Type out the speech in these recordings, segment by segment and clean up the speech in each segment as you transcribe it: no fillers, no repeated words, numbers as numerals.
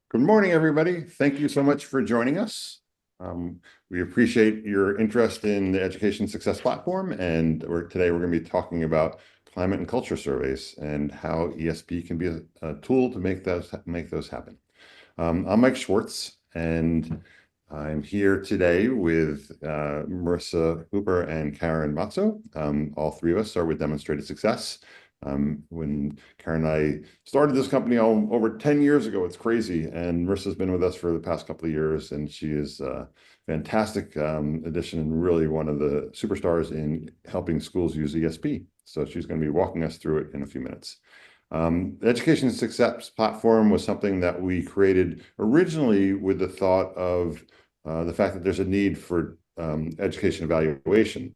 Good morning, everybody. Thank you so much for joining us. We appreciate your interest in the Education Success Platform, and today we're going to be talking about climate and culture surveys and how ESP can be a tool to make those happen. I'm Mike Schwartz, and I'm here today with Marissa Hooper and Karen Matzo. All three of us are with Demonstrated Success. When Karen and I started this company over 10 years ago, it's crazy. And Marissa's been with us for the past couple of years, and she is a fantastic addition and really one of the superstars in helping schools use ESP. So she's going to be walking us through it in a few minutes. The Education Success Platform was something that we created originally with the thought of the fact that there's a need for education evaluation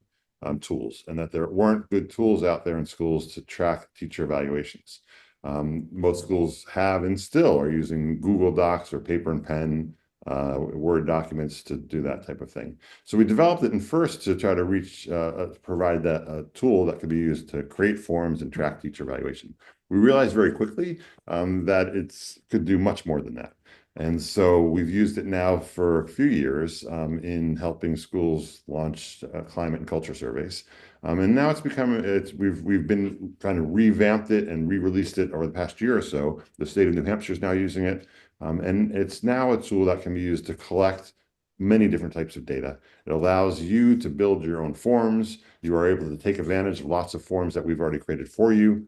tools, and that there weren't good tools out there in schools to track teacher evaluations. Most schools have and still are using Google Docs or paper and pen, Word documents to do that type of thing. So we developed it in first to try to provide that tool that could be used to create forms and track teacher evaluation. We realized very quickly that it could do much more than that. And so we've used it now for a few years in helping schools launch climate and culture surveys. And now we've been trying to revamp it and re-released it over the past year or so. The state of New Hampshire is now using it. And it's now a tool that can be used to collect many different types of data. It allows you to build your own forms. You are able to take advantage of lots of forms that we've already created for you.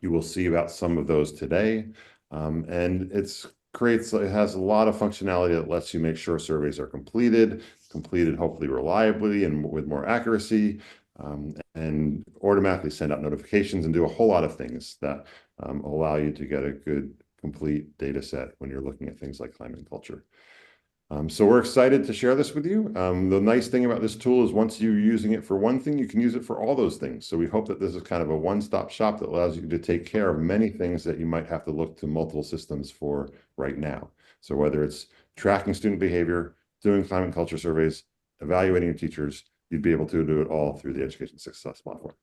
You will see about some of those today. And it has a lot of functionality that lets you make sure surveys are completed hopefully reliably and with more accuracy, and automatically send out notifications and do a whole lot of things that allow you to get a good, complete data set when you're looking at things like climate and culture. So we're excited to share this with you. The nice thing about this tool is once you're using it for one thing, you can use it for all those things. So we hope that this is kind of a one-stop shop that allows you to take care of many things that you might have to look to multiple systems for right now. So whether it's tracking student behavior, doing climate and culture surveys, evaluating your teachers, you'd be able to do it all through the Education Success Platform.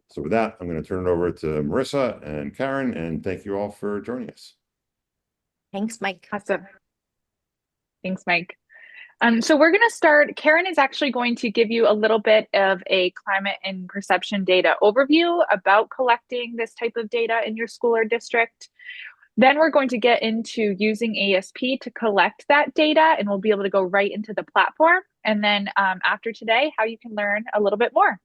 So with that, I'm going to turn it over to Marissa and Karen, and thank you all for joining us. Thanks, Mike. Awesome. Thanks, Mike. So we're going to start. Karen is actually going to give you a little bit of a climate and perception data overview about collecting this type of data in your school or district. Then we're going to get into using ESP to collect that data, and we'll be able to go right into the platform. And then after today, how you can learn a little bit more.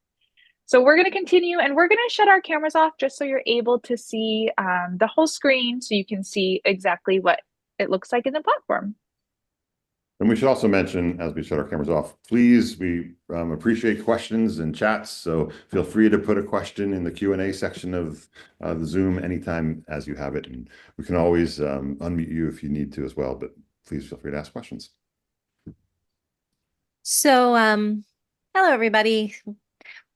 So we're going to continue, and we're going to shut our cameras off just so you're able to see the whole screen so you can see exactly what it looks like in the platform. And we should also mention, as we shut our cameras off, please, we appreciate questions and chats. So feel free to put a question in the Q&A section of the Zoom anytime as you have it. And we can always unmute you if you need to as well, but please feel free to ask questions. So, hello, everybody.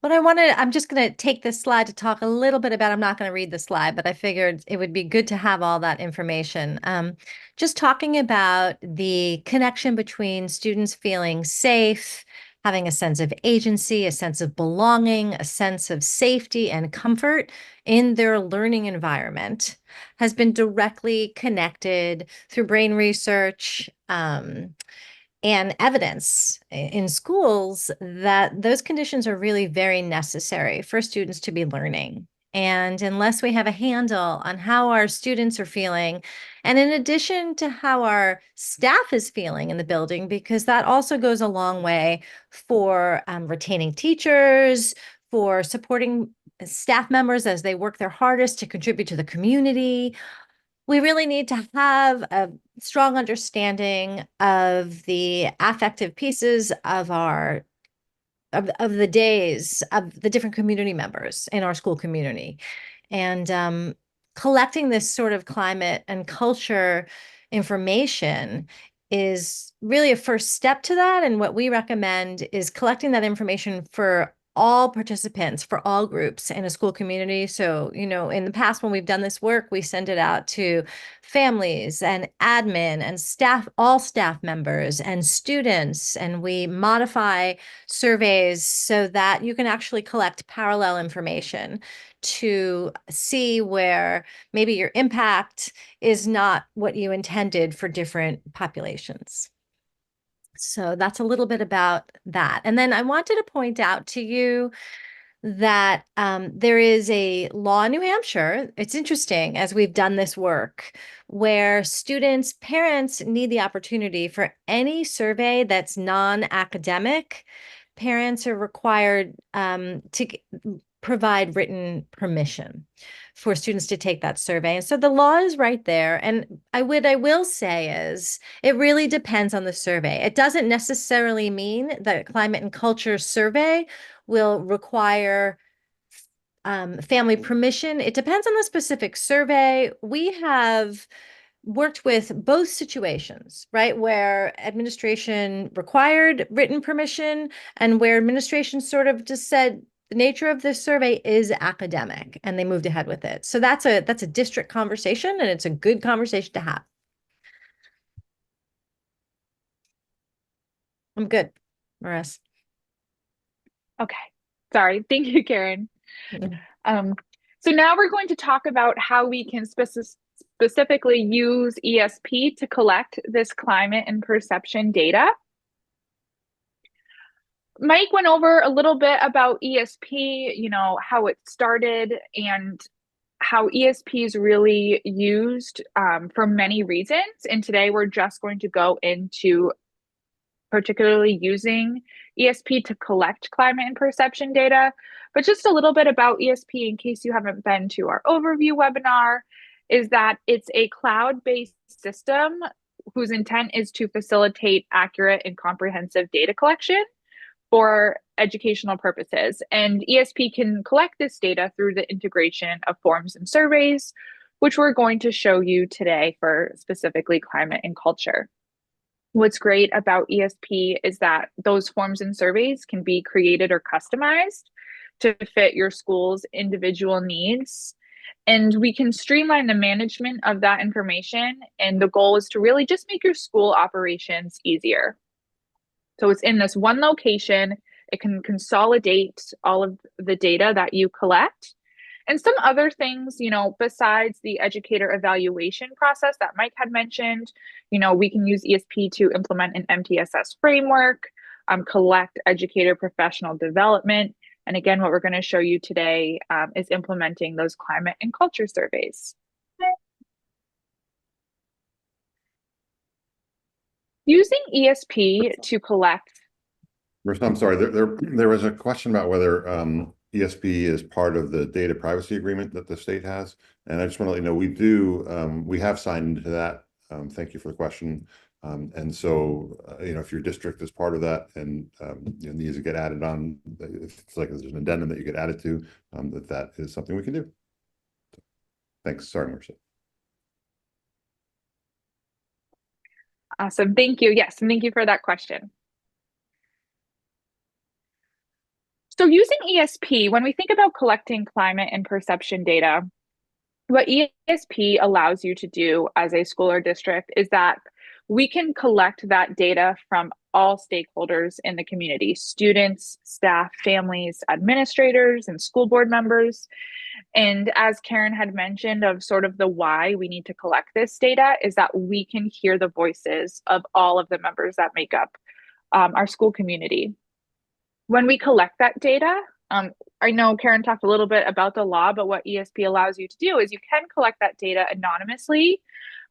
I'm just going to take this slide to talk a little bit about, I'm not going to read the slide, but I figured it would be good to have all that information. Just talking about the connection between students feeling safe, having a sense of agency, a sense of belonging, a sense of safety and comfort in their learning environment has been directly connected through brain research, and evidence in schools that those conditions are really very necessary for students to be learning. And unless we have a handle on how our students are feeling, and in addition to how our staff is feeling in the building, because that also goes a long way for retaining teachers, for supporting staff members as they work their hardest to contribute to the community, we really need to have a strong understanding of the affective pieces of the days of the different community members in our school community. And collecting this sort of climate and culture information is really a first step to that. And what we recommend is collecting that information for all participants, for all groups in a school community. So, in the past, when we've done this work, we send it out to families and admin and staff, all staff members and students, and we modify surveys so that you can actually collect parallel information to see where maybe your impact is not what you intended for different populations. So that's a little bit about that. And then I wanted to point out to you that there is a law in New Hampshire. It's interesting as we've done this work where parents need the opportunity for any survey that's non-academic. Parents are required to provide written permission for students to take that survey. And so the law is right there. And what I will say is it really depends on the survey. It doesn't necessarily mean that a climate and culture survey will require family permission. It depends on the specific survey. We have worked with both situations, right? Where administration required written permission and where administration sort of just said the nature of this survey is academic and they moved ahead with it. So that's a district conversation and it's a good conversation to have. I'm good, Maris. Okay. Sorry. Thank you, Karen. So now we're going to talk about how we can specifically use ESP to collect this climate and perception data. Mike went over a little bit about ESP, how it started and how ESP is really used for many reasons. And today we're just going to go into particularly using ESP to collect climate and perception data. But just a little bit about ESP in case you haven't been to our overview webinar is that it's a cloud-based system whose intent is to facilitate accurate and comprehensive data collection for educational purposes. And ESP can collect this data through the integration of forms and surveys, which we're going to show you today for specifically climate and culture. What's great about ESP is that those forms and surveys can be created or customized to fit your school's individual needs. And we can streamline the management of that information. And the goal is to really just make your school operations easier. So it's in this one location. It can consolidate all of the data that you collect. And some other things, besides the educator evaluation process that Mike had mentioned, we can use ESP to implement an MTSS framework, collect educator professional development. And again, what we're going to show you today is implementing those climate and culture surveys. Using ESP to collect. I'm sorry, there was a question about whether ESP is part of the data privacy agreement that the state has. And I just want to let you know, we have signed into that. Thank you for the question. And so, if your district is part of that and needs to get added on, if it's like there's an addendum that you get added to, that is something we can do. So, thanks. Sorry, Marissa. Awesome. Thank you. Yes. And thank you for that question. So using ESP, when we think about collecting climate and perception data, what ESP allows you to do as a school or district is that we can collect that data from all stakeholders in the community, students, staff, families, administrators, and school board members. And as Karen had mentioned of sort of the why we need to collect this data is that we can hear the voices of all of the members that make up our school community. When we collect that data, I know Karen talked a little bit about the law, but what ESP allows you to do is you can collect that data anonymously,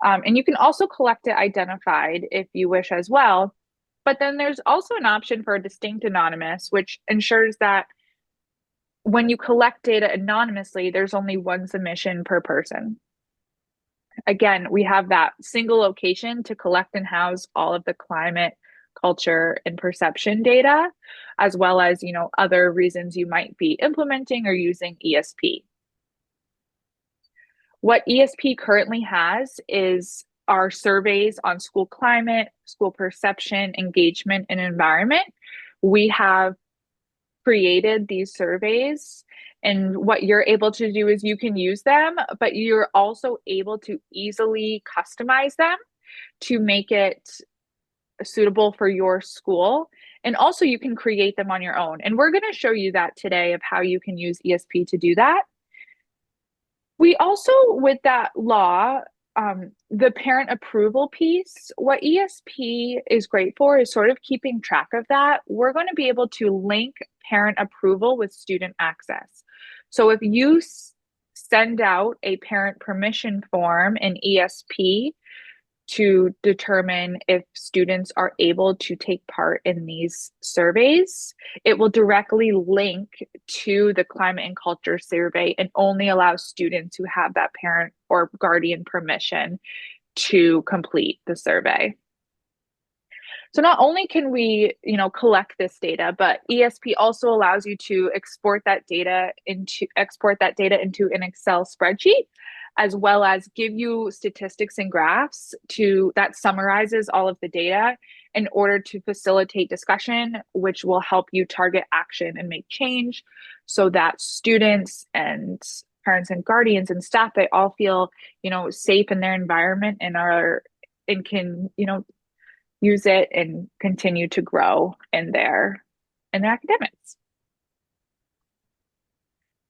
and you can also collect it identified if you wish as well. But then there's also an option for a distinct anonymous, which ensures that when you collect data anonymously, there's only one submission per person. Again, we have that single location to collect and house all of the climate, culture, and perception data, as well as, other reasons you might be implementing or using ESP. What ESP currently has is our surveys on school climate, school perception, engagement, and environment. We have created these surveys, and what you're able to do is you can use them, but you're also able to easily customize them to make it suitable for your school. And also you can create them on your own. And we're going to show you that today of how you can use ESP to do that. We also, with that law, the parent approval piece, what ESP is great for is sort of keeping track of that. We're going to be able to link parent approval with student access. So if you send out a parent permission form in ESP, to determine if students are able to take part in these surveys. It will directly link to the climate and culture survey and only allow students who have that parent or guardian permission to complete the survey. So not only can we, collect this data, but ESP also allows you to export that data into an Excel spreadsheet, as well as give you statistics and graphs that summarizes all of the data in order to facilitate discussion, which will help you target action and make change so that students and parents and guardians and staff, they all feel, safe in their environment and can, use it and continue to grow in their academics.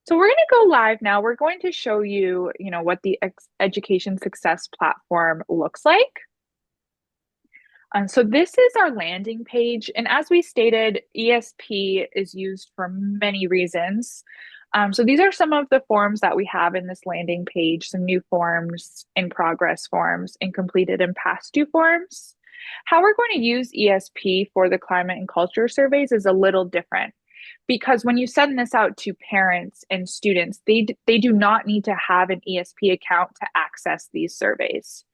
So we're going to go live now. We're going to show you, what the education success platform looks like. So this is our landing page. And as we stated, ESP is used for many reasons. So these are some of the forms that we have in this landing page, some new forms, in progress forms, and completed and past due forms. How we're going to use ESP for the climate and culture surveys is a little different, because when you send this out to parents and students, they do not need to have an ESP account to access these surveys.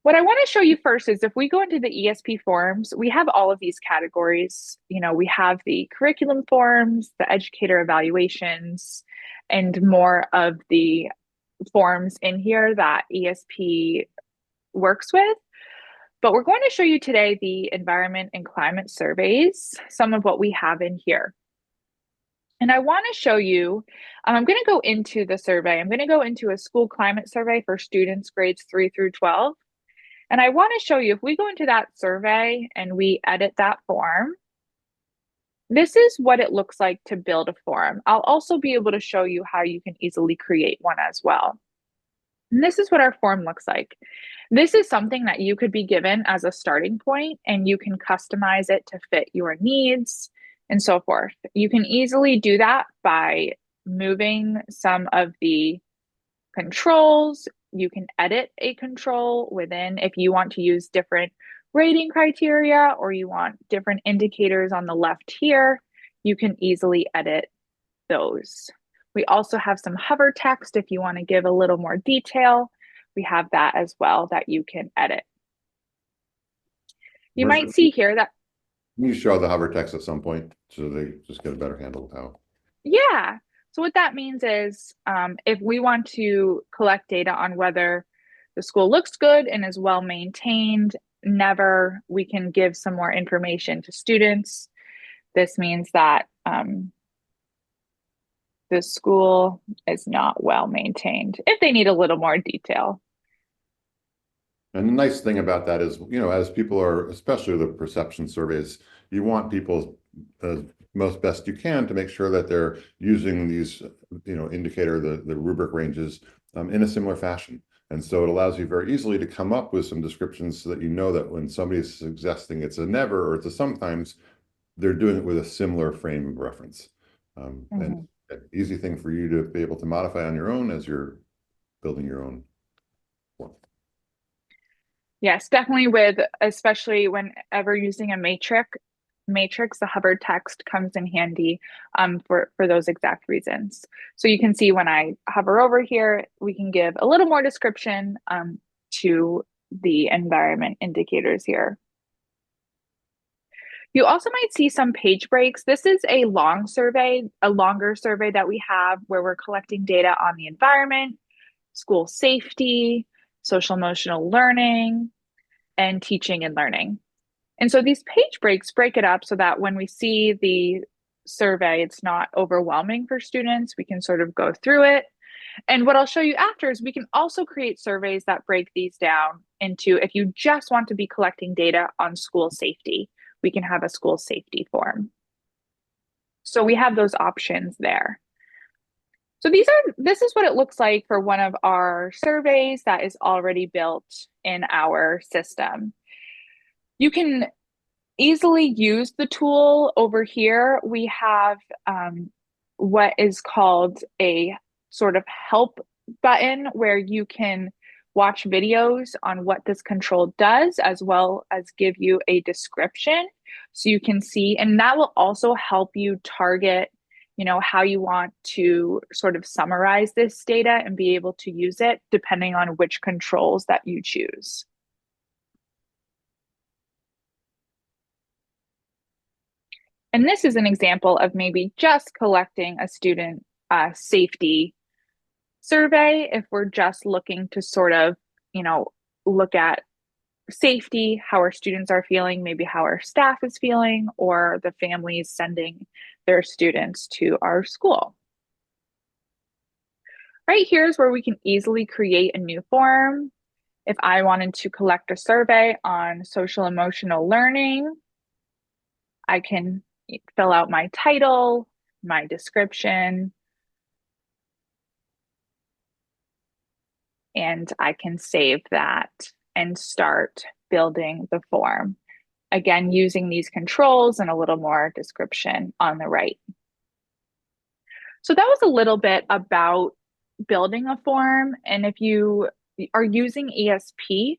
What I want to show you first is if we go into the ESP forms, we have all of these categories. We have the curriculum forms, the educator evaluations, and more of the forms in here that ESP works with. But we're going to show you today the environment and climate surveys, some of what we have in here. And I want to show you, I'm going to go into the survey. I'm going to go into a school climate survey for students grades 3 through 12. And I want to show you, if we go into that survey and we edit that form, this is what it looks like to build a form. I'll also be able to show you how you can easily create one as well. And this is what our form looks like. This is something that you could be given as a starting point, and you can customize it to fit your needs and so forth. You can easily do that by moving some of the controls. You can edit a control within if you want to use different rating criteria or you want different indicators on the left here. You can easily edit those. We also have some hover text if you want to give a little more detail. We have that as well that you can edit. You might see here that. Can you show the hover text at some point so they just get a better handle of how? Yeah. So what that means is if we want to collect data on whether the school looks good and is well maintained, we can give some more information to students. This means that the school is not well maintained if they need a little more detail. And the nice thing about that is, as people are, especially the perception surveys, you want people as most best you can to make sure that they're using these, indicator, the rubric ranges in a similar fashion. And so it allows you very easily to come up with some descriptions so that you know that when somebody's suggesting it's a never or it's a sometimes, they're doing it with a similar frame of reference. And an easy thing for you to be able to modify on your own as you're building your own form. Yes, definitely especially whenever using a matrix, the hover text comes in handy for those exact reasons. So you can see when I hover over here, we can give a little more description to the environment indicators here. You also might see some page breaks. This is a longer survey that we have where we're collecting data on the environment, school safety, social emotional learning, and teaching and learning. And so these page breaks break it up so that when we see the survey, it's not overwhelming for students. We can sort of go through it. And what I'll show you after is we can also create surveys that break these down into, if you just want to be collecting data on school safety, we can have a school safety form. So we have those options there. So this is what it looks like for one of our surveys that is already built in our system. You can easily use the tool over here. We have what is called a sort of help button where you can watch videos on what this control does, as well as give you a description so you can see, and that will also help you target, how you want to sort of summarize this data and be able to use it depending on which controls that you choose. And this is an example of maybe just collecting a student safety survey if we're just looking to sort of, look at safety, how our students are feeling, maybe how our staff is feeling, or the families sending their students to our school. Right here is where we can easily create a new form. If I wanted to collect a survey on social emotional learning, I can fill out my title, my description, and I can save that and start building the form. Again, using these controls and a little more description on the right. So that was a little bit about building a form. And if you are using ESP,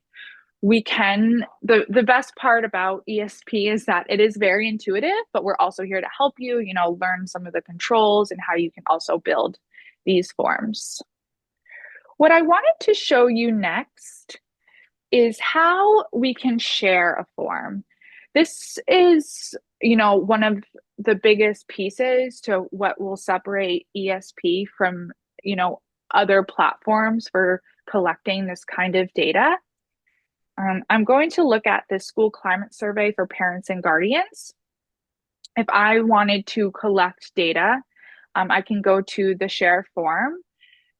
the best part about ESP is that it is very intuitive, but we're also here to help you, learn some of the controls and how you can also build these forms. What I wanted to show you next is how we can share a form. This is, one of the biggest pieces to what will separate ESP from, other platforms for collecting this kind of data. I'm going to look at the school climate survey for parents and guardians. If I wanted to collect data, I can go to the share form.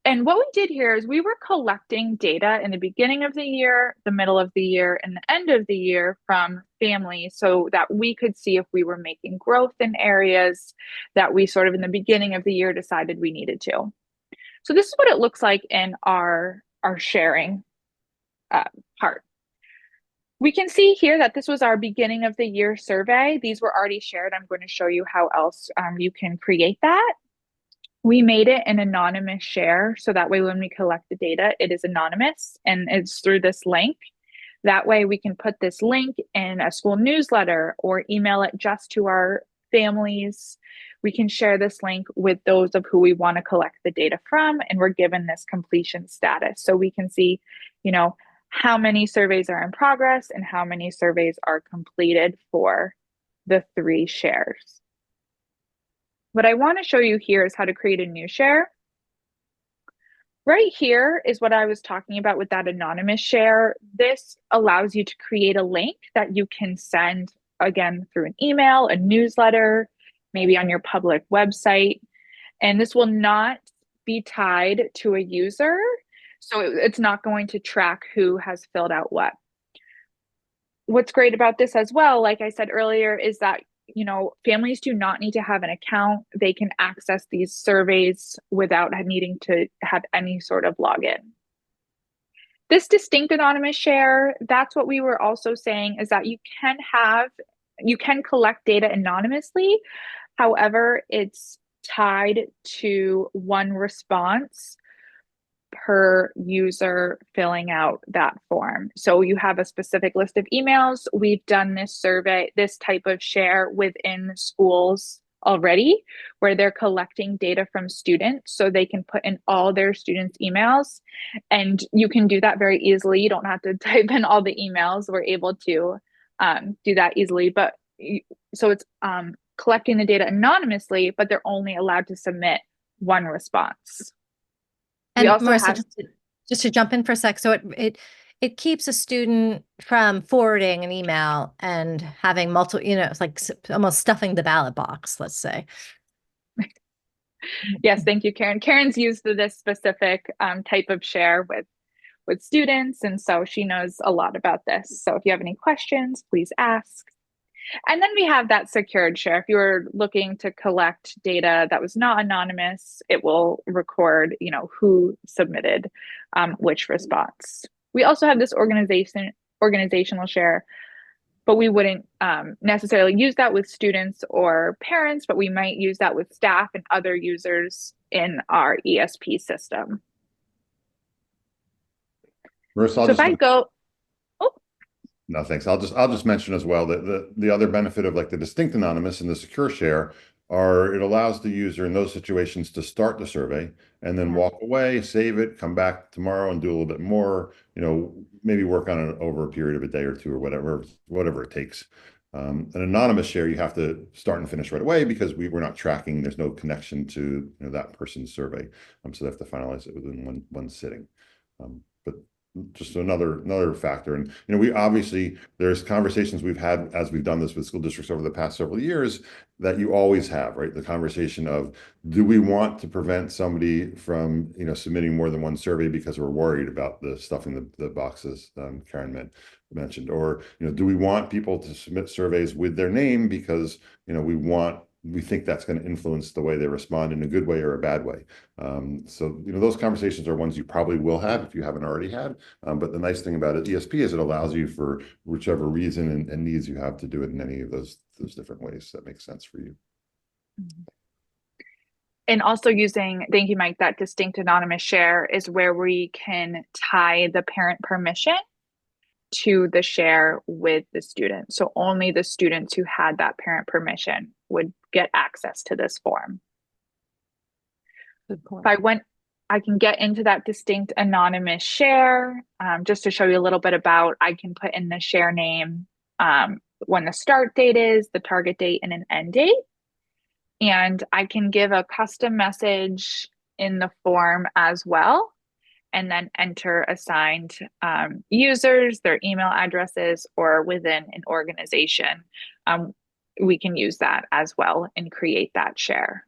And what we did here is we were collecting data in the beginning of the year, the middle of the year, and the end of the year from families so that we could see if we were making growth in areas that we sort of in the beginning of the year decided we needed to. So this is what it looks like in our sharing part. We can see here that this was our beginning of the year survey. These were already shared. I'm going to show you how else you can create that. We made it an anonymous share, so that way when we collect the data, it is anonymous and it's through this link. That way we can put this link in a school newsletter or email it just to our families. We can share this link with those of who we want to collect the data from, and we're given this completion status. So we can see, how many surveys are in progress and how many surveys are completed for the 3 shares. What I want to show you here is how to create a new share. Right here is what I was talking about with that anonymous share. This allows you to create a link that you can send, again, through an email, a newsletter, maybe on your public website. And this will not be tied to a user. So it's not going to track who has filled out what. What's great about this as well, like I said earlier, is that families do not need to have an account. They can access these surveys without needing to have any sort of login. This distinct anonymous share, that's what we were also saying, is that you can collect data anonymously. However, it's tied to one response per user filling out that form. So you have a specific list of emails. We've done this survey, this type of share within schools already, where they're collecting data from students so they can put in all their students' emails. And you can do that very easily. You don't have to type in all the emails. We're able to do that easily. But so it's collecting the data anonymously, but they're only allowed to submit one response. And Marissa, just to jump in for a sec, so it keeps a student from forwarding an email and having multiple, it's like almost stuffing the ballot box, let's say. Yes, thank you, Karen. Karen's used this specific type of share with students, and so she knows a lot about this. So if you have any questions, please ask. And then we have that secured share. If you were looking to collect data that was not anonymous, it will record, who submitted which response. We also have this organizational share, but we wouldn't necessarily use that with students or parents, but we might use that with staff and other users in our ESP system. Marissa, So if I go, oh, no, thanks. I'll just mention as well that the other benefit of like the distinct anonymous and the secure share are it allows the user in those situations to start the survey and then walk away, save it, come back tomorrow and do a little bit more, maybe work on it over a period of a day or two or whatever it takes. An anonymous share, you have to start and finish right away because we're not tracking, there's no connection to that person's survey. So they have to finalize it within one sitting. But just another factor. And we obviously there's conversations we've had as we've done this with school districts over the past several years that you always have, right? The conversation of, do we want to prevent somebody from submitting more than one survey because we're worried about the stuffing the boxes Karen mentioned, or do we want people to submit surveys with their name because we think that's going to influence the way they respond in a good way or a bad way. So those conversations are ones you probably will have if you haven't already had. But the nice thing about it, ESP, is it allows you for whichever reason and needs you have to do it in any of those different ways that make sense for you. And also thank you, Mike, that distinct anonymous share is where we can tie the parent permission to the share with the student. So only the students who had that parent permission would get access to this form. Good point. I can get into that distinct anonymous share just to show you a little bit about, I can put in the share name, when the start date is, the target date, and an end date. And I can give a custom message in the form as well, and then enter assigned users, their email addresses, or within an organization. We can use that as well and create that share.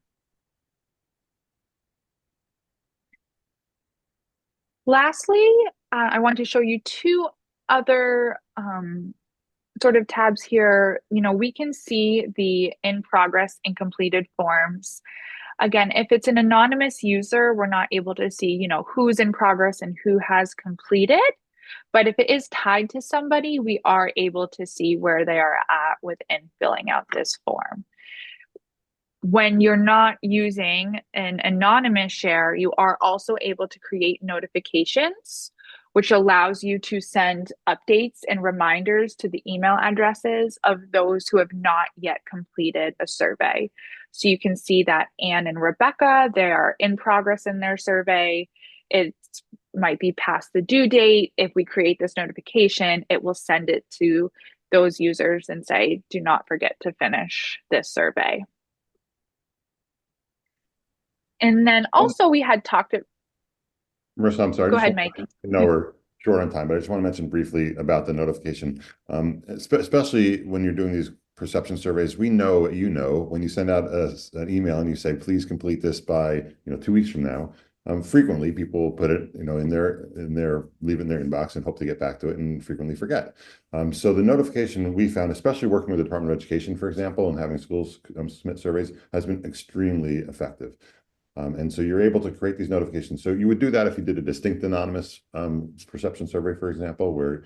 Lastly, I want to show you two other sort of tabs here. We can see the in progress and completed forms. Again, if it's an anonymous user, we're not able to see, who's in progress and who has completed. But if it is tied to somebody, we are able to see where they are at within filling out this form. When you're not using an anonymous share, you are also able to create notifications, which allows you to send updates and reminders to the email addresses of those who have not yet completed a survey. So you can see that Anne and Rebecca, they are in progress in their survey. It might be past the due date. If we create this notification, it will send it to those users and say, do not forget to finish this survey. And then also we had talked. Marissa, I'm sorry. Go ahead, Mike. We're short on time, but I just want to mention briefly about the notification, especially when you're doing these perception surveys. We know, when you send out an email and you say, please complete this by 2 weeks from now. Frequently, people put it leave it in their inbox and hope to get back to it, and frequently forget. So the notification we found, especially working with the Department of Education, for example, and having schools submit surveys, has been extremely effective. And so you're able to create these notifications. So you would do that if you did a distinct anonymous perception survey, for example, where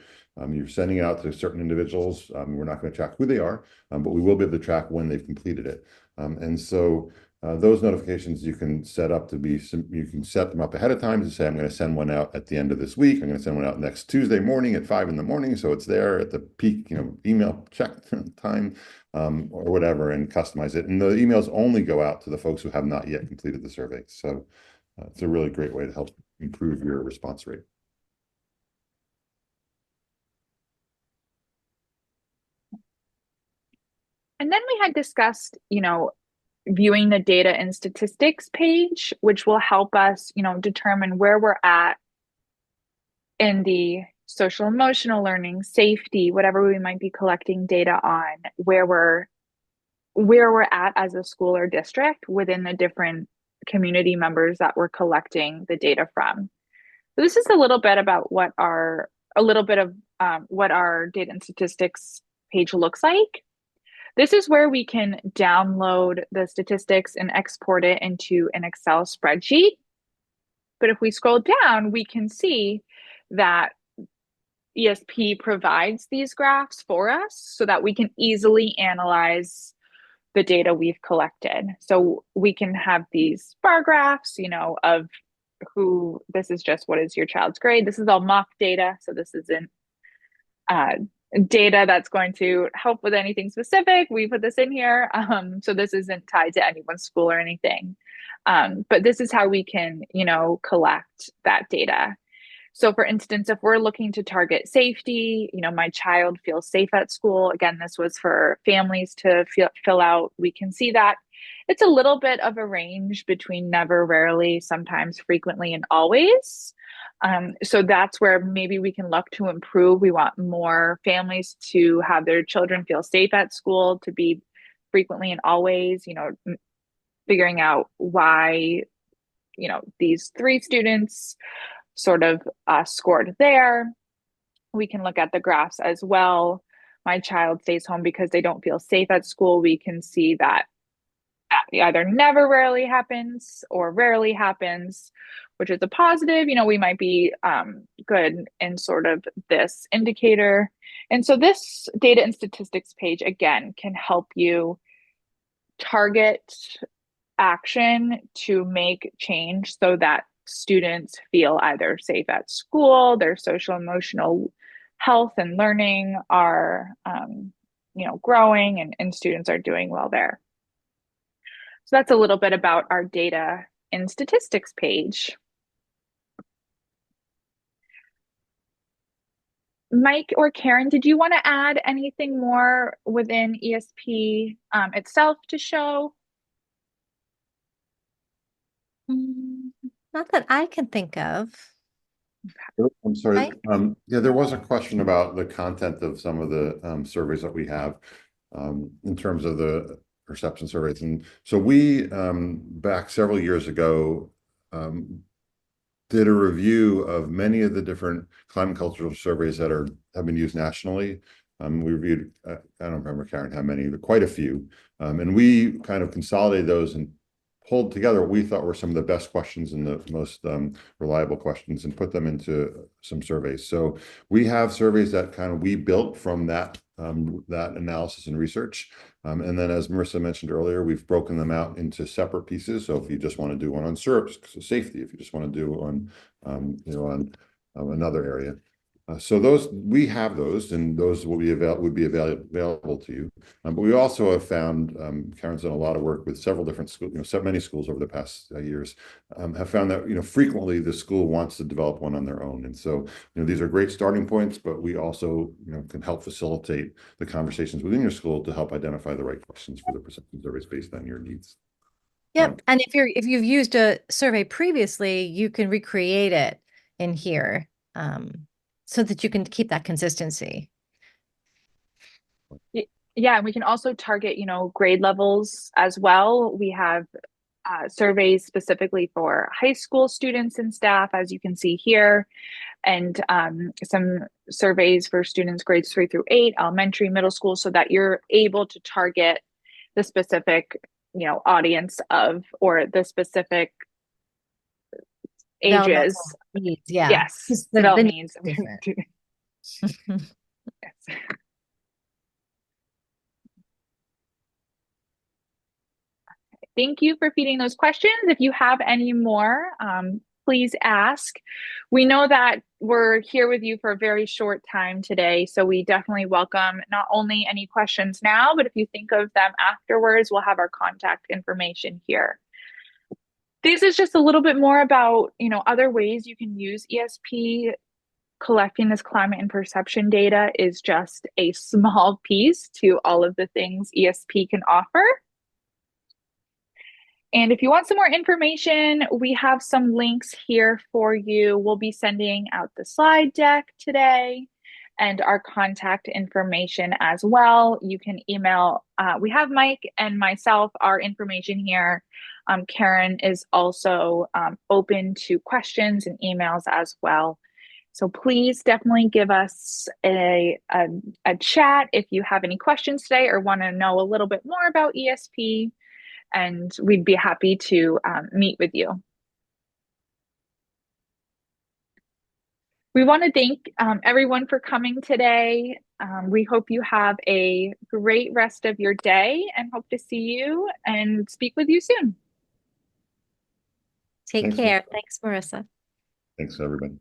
you're sending it out to certain individuals. We're not going to track who they are, but we will be able to track when they've completed it. And so those notifications you can set up you can set them up ahead of time to say, I'm going to send one out at the end of this week. I'm going to send one out next Tuesday morning at 5 a.m. So it's there at the peak, email check time. Or whatever, and customize it. And the emails only go out to the folks who have not yet completed the survey. So it's a really great way to help improve your response rate. And then we had discussed, viewing the data and statistics page, which will help us, determine where we're at in the social emotional learning, safety, whatever we might be collecting data on, where we're at as a school or district within the different community members that we're collecting the data from. So this is a little bit about what our data and statistics page looks like. This is where we can download the statistics and export it into an Excel spreadsheet. But if we scroll down, we can see that ESP provides these graphs for us so that we can easily analyze the data we've collected. So we can have these bar graphs, of who, this is just what is your child's grade. This is all mock data. So this isn't uh, data that's going to help with anything specific. We put this in here. So this isn't tied to anyone's school or anything. But this is how we can, collect that data. So for instance, if we're looking to target safety, my child feels safe at school. Again, this was for families to fill out. We can see that it's a little bit of a range between never, rarely, sometimes, frequently, and always. So that's where maybe we can look to improve. We want more families to have their children feel safe at school, to be frequently and always, figuring out why, these 3 students sort of scored there. We can look at the graphs as well. My child stays home because they don't feel safe at school. We can see that either never, rarely happens or rarely happens, which is a positive. We might be good in sort of this indicator. And so this data and statistics page, again, can help you target action to make change so that students feel either safe at school, their social emotional health and learning are growing, and students are doing well there. So that's a little bit about our data and statistics page. Mike or Karen, did you want to add anything more within ESP itself to show? Not that I can think of. I'm sorry. Right. Yeah, there was a question about the content of some of the surveys that we have in terms of the perception surveys. And so we, back several years ago, did a review of many of the different climate cultural surveys that have been used nationally. We reviewed, I don't remember, Karen, how many, but quite a few. And we kind of consolidated those and pulled together what we thought were some of the best questions and the most reliable questions and put them into some surveys. So we have surveys that kind of we built from that analysis and research. And then, as Marissa mentioned earlier, we've broken them out into separate pieces. So if you just want to do one on syrups, so safety, if you just want to do on, on another area. So those, we have those, and those would be available to you. But we also have found, Karen's done a lot of work with several different schools, so many schools over the past years, have found that, frequently the school wants to develop one on their own. And so, these are great starting points, but we also, can help facilitate the conversations within your school to help identify the right questions for the perception surveys based on your needs. Yep. And if you've used a survey previously, you can recreate it in here so that you can keep that consistency. Yeah, and we can also target, grade levels as well. We have surveys specifically for high school students and staff, as you can see here, and some surveys for students grades 3 through 8, elementary, middle school, so that you're able to target the specific, audience of, or the specific ages. Needs, yeah. Yes, development needs. Yes. Thank you for feeding those questions. If you have any more, please ask. We know that we're here with you for a very short time today, so we definitely welcome not only any questions now, but if you think of them afterwards, we'll have our contact information here. This is just a little bit more about, other ways you can use ESP. Collecting this climate and perception data is just a small piece to all of the things ESP can offer. And if you want some more information, we have some links here for you. We'll be sending out the slide deck today and our contact information as well. You can email, we have Mike and myself, our information here. Karen is also open to questions and emails as well. So please definitely give us a chat if you have any questions today or want to know a little bit more about ESP, and we'd be happy to meet with you. We want to thank everyone for coming today. We hope you have a great rest of your day and hope to see you and speak with you soon. Take Thanks. care. Thanks, Marissa. Thanks, everybody.